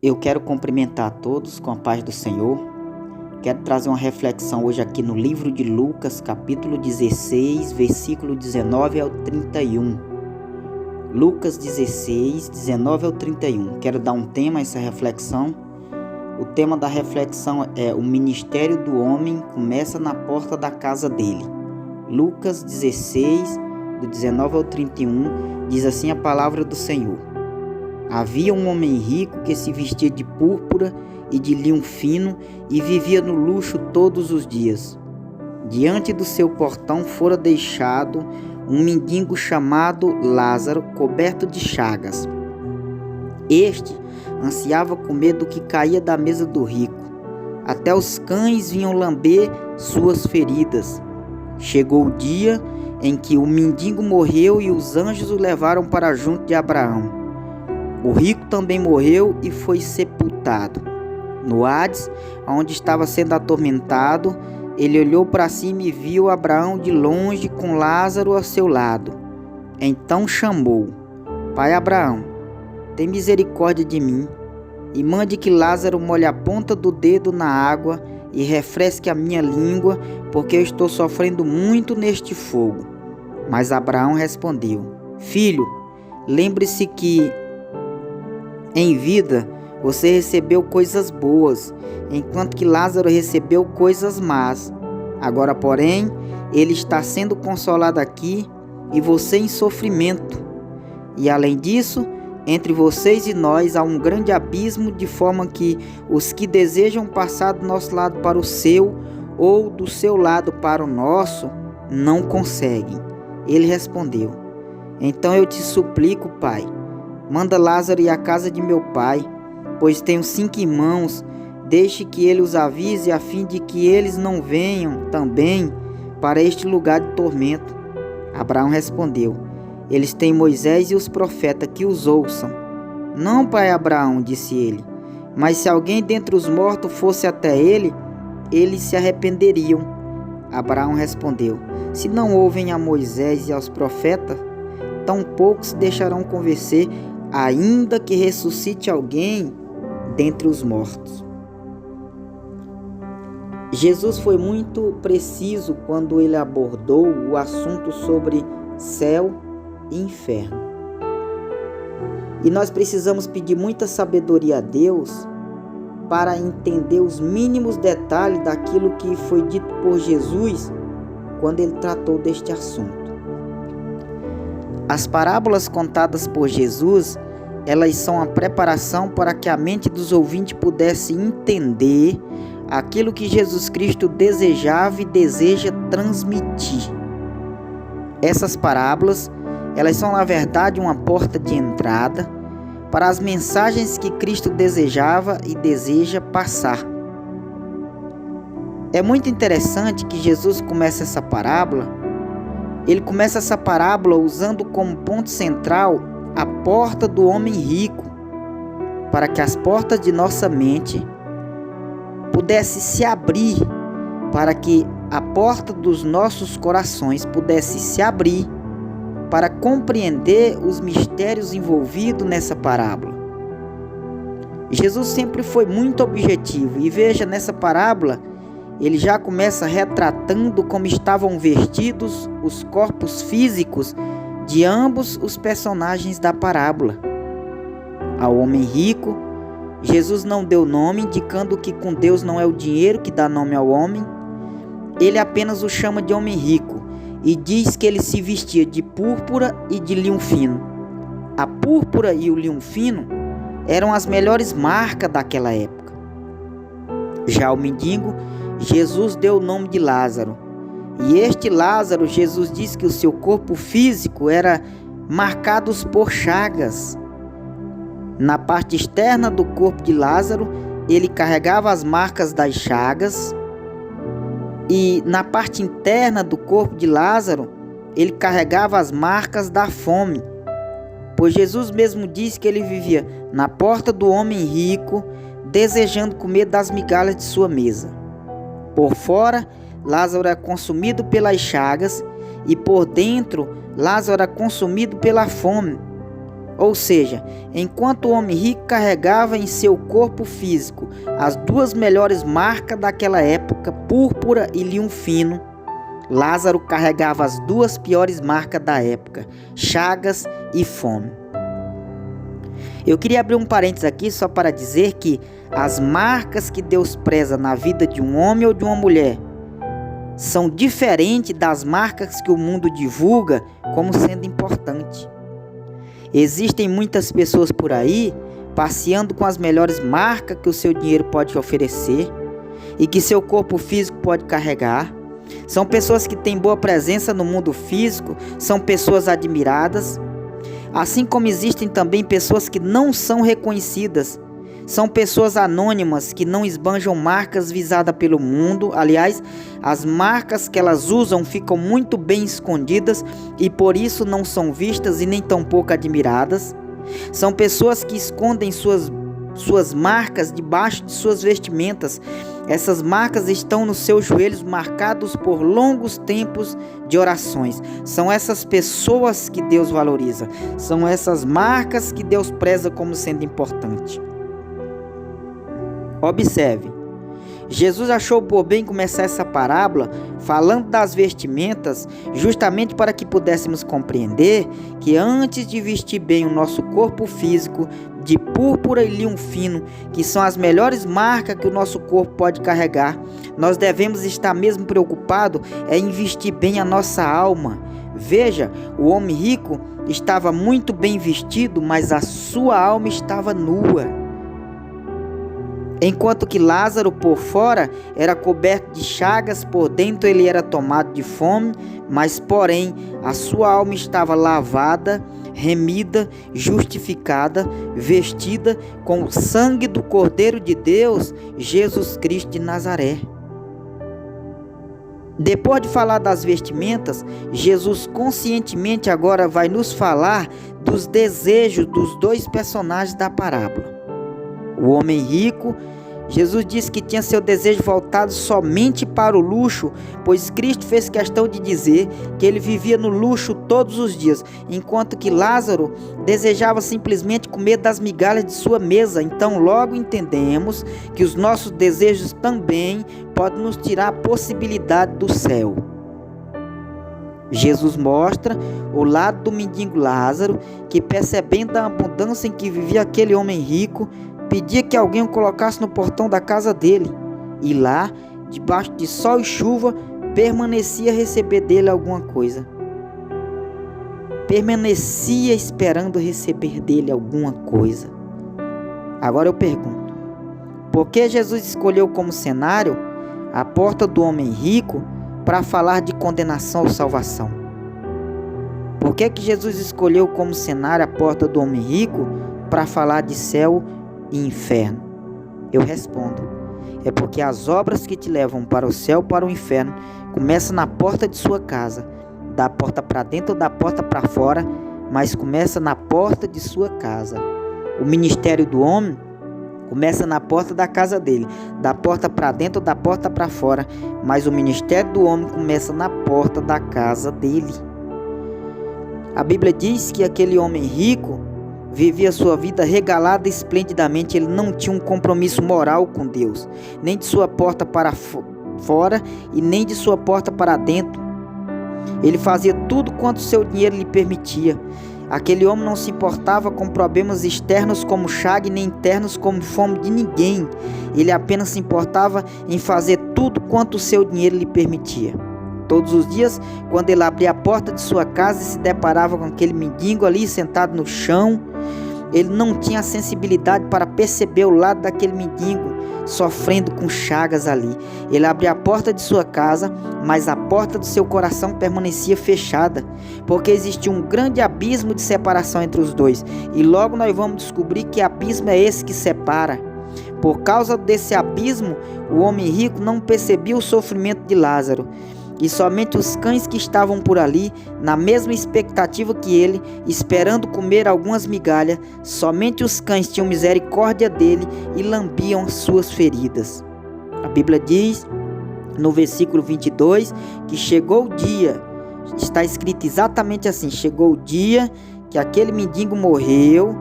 Eu quero cumprimentar a todos com a paz do Senhor. Quero trazer uma reflexão hoje aqui no livro de Lucas, capítulo 16, versículo 19 ao 31. Lucas 16, 19 ao 31. Quero dar um tema a essa reflexão. O tema da reflexão é: o ministério do homem começa na porta da casa dele. Lucas 16, do 19 ao 31, diz assim a palavra do Senhor. Havia um homem rico que se vestia de púrpura e de linho fino e vivia no luxo todos os dias. Diante do seu portão fora deixado um mendigo chamado Lázaro, coberto de chagas. Este ansiava comer do que caía da mesa do rico. Até os cães vinham lamber suas feridas. Chegou o dia em que o mendigo morreu e os anjos o levaram para junto de Abraão. O rico também morreu e foi sepultado. No Hades, onde estava sendo atormentado, ele olhou para cima e viu Abraão de longe com Lázaro ao seu lado. Então chamou: Pai Abraão, tem misericórdia de mim e mande que Lázaro molhe a ponta do dedo na água e refresque a minha língua, porque eu estou sofrendo muito neste fogo. Mas Abraão respondeu: Filho, lembre-se que em vida você recebeu coisas boas, enquanto que Lázaro recebeu coisas más. Agora, porém, ele está sendo consolado aqui e você em sofrimento. E além disso, entre vocês e nós há um grande abismo, de forma que os que desejam passar do nosso lado para o seu, ou do seu lado para o nosso, não conseguem. Ele respondeu: Então eu te suplico, Pai, manda Lázaro ir à casa de meu pai, pois tenho 5 irmãos. Deixe que ele os avise, a fim de que eles não venham também para este lugar de tormento. Abraão respondeu: Eles têm Moisés e os profetas, que os ouçam. Não, pai Abraão, disse ele, mas se alguém dentre os mortos fosse até ele, eles se arrependeriam. Abraão respondeu: Se não ouvem a Moisés e aos profetas, tampouco se deixarão convencer, ainda que ressuscite alguém dentre os mortos. Jesus foi muito preciso quando ele abordou o assunto sobre céu e inferno. E nós precisamos pedir muita sabedoria a Deus para entender os mínimos detalhes daquilo que foi dito por Jesus quando ele tratou deste assunto. As parábolas contadas por Jesus, elas são a preparação para que a mente dos ouvintes pudesse entender aquilo que Jesus Cristo desejava e deseja transmitir. Essas parábolas, elas são na verdade uma porta de entrada para as mensagens que Cristo desejava e deseja passar. É muito interessante que Jesus começa essa parábola. Ele começa essa parábola usando como ponto central a porta do homem rico, para que as portas de nossa mente pudessem se abrir, para que a porta dos nossos corações pudesse se abrir para compreender os mistérios envolvidos nessa parábola. Jesus sempre foi muito objetivo, e veja, nessa parábola ele já começa retratando como estavam vestidos os corpos físicos de ambos os personagens da parábola. Ao homem rico, Jesus não deu nome, indicando que com Deus não é o dinheiro que dá nome ao homem. Ele apenas o chama de homem rico e diz que ele se vestia de púrpura e de linho fino. A púrpura e o linho fino eram as melhores marcas daquela época. Já o mendigo, Jesus deu o nome de Lázaro. E este Lázaro, Jesus disse que o seu corpo físico era marcado por chagas. Na parte externa do corpo de Lázaro, ele carregava as marcas das chagas. E na parte interna do corpo de Lázaro, ele carregava as marcas da fome. Pois Jesus mesmo disse que ele vivia na porta do homem rico, desejando comer das migalhas de sua mesa. Por fora, Lázaro era consumido pelas chagas, e por dentro, Lázaro era consumido pela fome. Ou seja, enquanto o homem rico carregava em seu corpo físico as duas melhores marcas daquela época, púrpura e linho fino, Lázaro carregava as duas piores marcas da época, chagas e fome. Eu queria abrir um parênteses aqui só para dizer que as marcas que Deus preza na vida de um homem ou de uma mulher são diferentes das marcas que o mundo divulga como sendo importante. Existem muitas pessoas por aí passeando com as melhores marcas que o seu dinheiro pode oferecer e que seu corpo físico pode carregar. São pessoas que têm boa presença no mundo físico, são pessoas admiradas. Assim como existem também pessoas que não são reconhecidas. São pessoas anônimas que não esbanjam marcas visadas pelo mundo. Aliás, as marcas que elas usam ficam muito bem escondidas e por isso não são vistas e nem tampouco admiradas. São pessoas que escondem suas marcas debaixo de suas vestimentas. Essas marcas estão nos seus joelhos marcados por longos tempos de orações. São essas pessoas que Deus valoriza. São essas marcas que Deus preza como sendo importante. Observe, Jesus achou por bem começar essa parábola falando das vestimentas, justamente para que pudéssemos compreender que antes de vestir bem o nosso corpo físico de púrpura e linho fino, que são as melhores marcas que o nosso corpo pode carregar, nós devemos estar mesmo preocupados em vestir bem a nossa alma. Veja, o homem rico estava muito bem vestido, mas a sua alma estava nua. Enquanto que Lázaro por fora era coberto de chagas, por dentro ele era tomado de fome, mas porém a sua alma estava lavada, remida, justificada, vestida com o sangue do Cordeiro de Deus, Jesus Cristo de Nazaré. Depois de falar das vestimentas, Jesus conscientemente agora vai nos falar dos desejos dos dois personagens da parábola. O homem rico, Jesus disse que tinha seu desejo voltado somente para o luxo, pois Cristo fez questão de dizer que ele vivia no luxo todos os dias, enquanto que Lázaro desejava simplesmente comer das migalhas de sua mesa. Então logo entendemos que os nossos desejos também podem nos tirar a possibilidade do céu. Jesus mostra o lado do mendigo Lázaro, que percebendo a abundância em que vivia aquele homem rico, pedia que alguém o colocasse no portão da casa dele, e lá, debaixo de sol e chuva, permanecia a receber dele alguma coisa. Permanecia esperando receber dele alguma coisa. Agora eu pergunto, por que Jesus escolheu como cenário a porta do homem rico para falar de condenação ou salvação? Por que Jesus escolheu como cenário a porta do homem rico para falar de céu e inferno? Eu respondo, é porque as obras que te levam para o céu ou para o inferno começam na porta de sua casa, da porta para dentro ou da porta para fora, mas começa na porta de sua casa. O ministério do homem começa na porta da casa dele, da porta para dentro ou da porta para fora, mas o ministério do homem começa na porta da casa dele. A Bíblia diz que aquele homem rico vivia sua vida regalada esplendidamente. Ele não tinha um compromisso moral com Deus, nem de sua porta para fora e nem de sua porta para dentro. Ele fazia tudo quanto seu dinheiro lhe permitia. Aquele homem não se importava com problemas externos como chaga, nem internos como fome de ninguém. Ele apenas se importava em fazer tudo quanto o seu dinheiro lhe permitia. Todos os dias, quando ele abria a porta de sua casa e se deparava com aquele mendigo ali sentado no chão, ele não tinha a sensibilidade para perceber o lado daquele mendigo sofrendo com chagas ali. Ele abria a porta de sua casa, mas a porta do seu coração permanecia fechada, porque existia um grande abismo de separação entre os dois. E logo nós vamos descobrir que abismo é esse que separa. Por causa desse abismo, o homem rico não percebia o sofrimento de Lázaro. E somente os cães que estavam por ali, na mesma expectativa que ele, esperando comer algumas migalhas, somente os cães tinham misericórdia dele e lambiam suas feridas. A Bíblia diz, no versículo 22, que chegou o dia, está escrito exatamente assim, chegou o dia que aquele mendigo morreu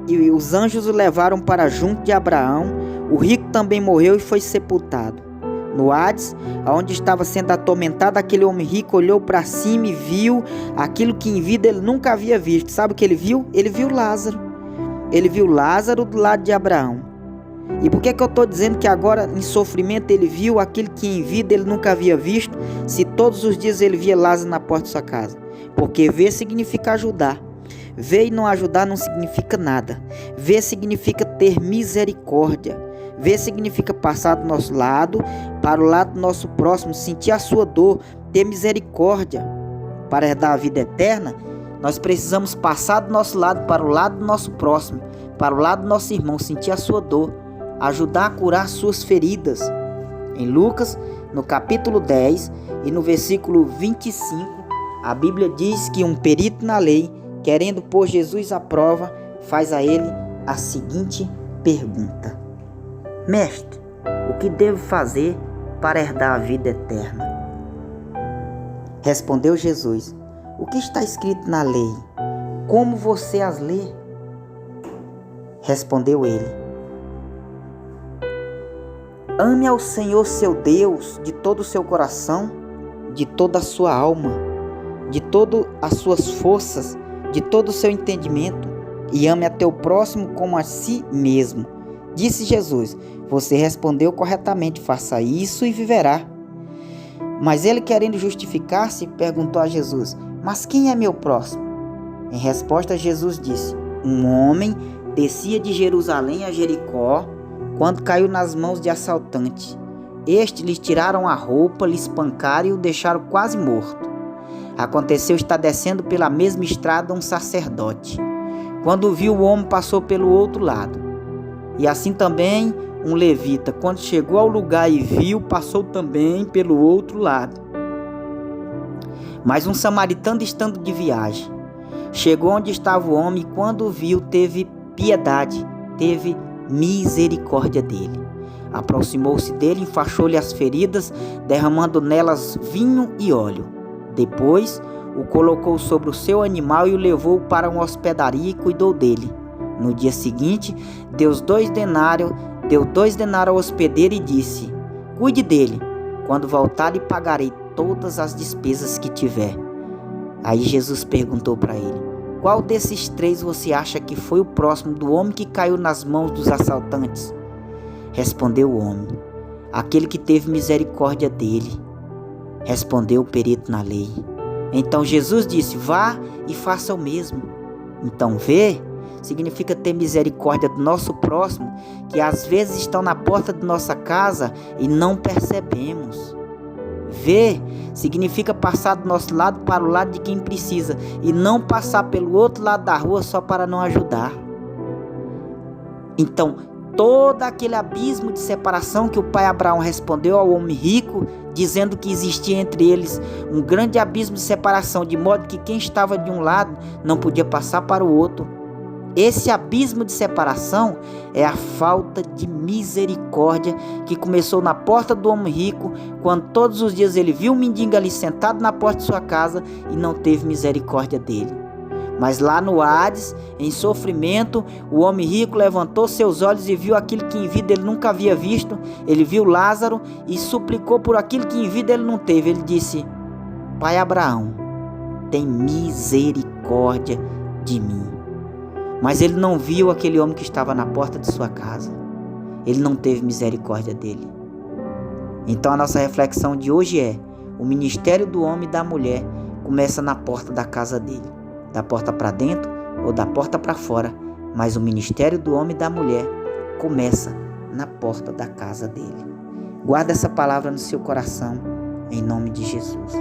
e os anjos o levaram para junto de Abraão. O rico também morreu e foi sepultado. No Hades, onde estava sendo atormentado, aquele homem rico olhou para cima e viu aquilo que em vida ele nunca havia visto. Sabe o que ele viu? Ele viu Lázaro. Ele viu Lázaro do lado de Abraão. E por que eu estou dizendo que agora em sofrimento ele viu aquilo que em vida ele nunca havia visto, se todos os dias ele via Lázaro na porta de sua casa? Porque ver significa ajudar. Ver e não ajudar não significa nada. Ver significa ter misericórdia. Ver significa passar do nosso lado para o lado do nosso próximo, sentir a sua dor, ter misericórdia. Para herdar a vida eterna, nós precisamos passar do nosso lado para o lado do nosso próximo, para o lado do nosso irmão, sentir a sua dor, ajudar a curar suas feridas. Em Lucas, no capítulo 10 e no versículo 25, a Bíblia diz que um perito na lei, querendo pôr Jesus à prova, faz a ele a seguinte pergunta: Mestre, o que devo fazer para herdar a vida eterna? Respondeu Jesus: O que está escrito na lei? Como você as lê? Respondeu ele: Ame ao Senhor seu Deus de todo o seu coração, de toda a sua alma, de todas as suas forças, de todo o seu entendimento, e ame a teu próximo como a si mesmo. Disse Jesus: Você respondeu corretamente, faça isso e viverá. Mas ele, querendo justificar-se, perguntou a Jesus: Mas quem é meu próximo? Em resposta, Jesus disse: Um homem descia de Jerusalém a Jericó quando caiu nas mãos de assaltantes. Estes lhe tiraram a roupa, lhe espancaram e o deixaram quase morto. Aconteceu estar descendo pela mesma estrada um sacerdote. Quando viu, o homem passou pelo outro lado. E assim também um levita, quando chegou ao lugar e viu, passou também pelo outro lado. Mas um samaritano, estando de viagem, chegou onde estava o homem e quando o viu, teve piedade, teve misericórdia dele. Aproximou-se dele, enfaixou-lhe as feridas, derramando nelas vinho e óleo. Depois o colocou sobre o seu animal e o levou para uma hospedaria e cuidou dele. No dia seguinte, deu 2 denários ao hospedeiro e disse: Cuide dele, quando voltar lhe pagarei todas as despesas que tiver. Aí Jesus perguntou para ele: Qual desses 3 você acha que foi o próximo do homem que caiu nas mãos dos assaltantes? Respondeu o homem: Aquele que teve misericórdia dele. Respondeu o perito na lei. Então Jesus disse: Vá e faça o mesmo. Então ver significa ter misericórdia do nosso próximo, que às vezes estão na porta de nossa casa e não percebemos. Ver significa passar do nosso lado para o lado de quem precisa e não passar pelo outro lado da rua só para não ajudar. Então, todo aquele abismo de separação que o pai Abraão respondeu ao homem rico, dizendo que existia entre eles um grande abismo de separação, de modo que quem estava de um lado não podia passar para o outro. Esse abismo de separação é a falta de misericórdia que começou na porta do homem rico, quando todos os dias ele viu um mendigo ali sentado na porta de sua casa e não teve misericórdia dele. Mas lá no Hades, em sofrimento, o homem rico levantou seus olhos e viu aquilo que em vida ele nunca havia visto. Ele viu Lázaro e suplicou por aquilo que em vida ele não teve. Ele disse: Pai Abraão, tem misericórdia de mim. Mas ele não viu aquele homem que estava na porta de sua casa. Ele não teve misericórdia dele. Então a nossa reflexão de hoje é: o ministério do homem e da mulher começa na porta da casa dele. Da porta para dentro ou da porta para fora. Mas o ministério do homem e da mulher começa na porta da casa dele. Guarda essa palavra no seu coração, em nome de Jesus.